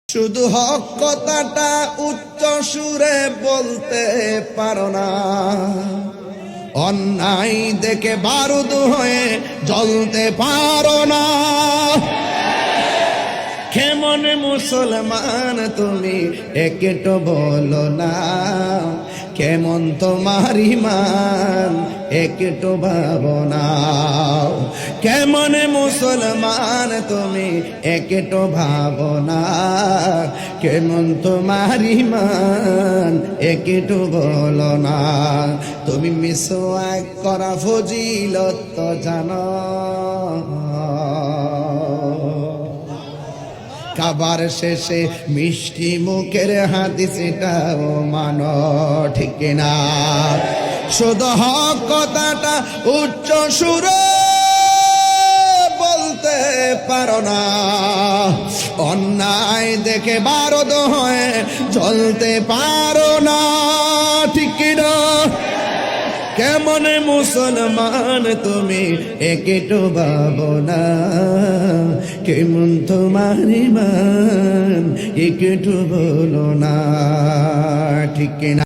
শুধু হক কথাটা উচ্চ সুরে বলতে পারো না, অন্যায় দেখে বারুদ হয়ে জ্বলতে পারো না। কেমন মুসলমান তুমি একটু বলো না, কেমন তোমার ঈমান একটু ভাবো না। কেমন মুসলমান তুমি একটু ভাবো না, কেমন তোমার ঈমান একটু বলো না। তুমি মিসওয়াক করা ফজিলত তো জানো, খাবার শেষে মিষ্টি মুখের হাদিসটাও মানো, ঠিক না? শুধু হক কথাটা উচ্চ সুরে বলতে পারো না, অন্যায় দেখে বারুদ হয়ে জ্বলতে পারো না, ঠিক না? কেমন মুসলমান তুমি একটু ভাবো না, কেমন তোমার ঈমান একটু বলো না, ঠিক না?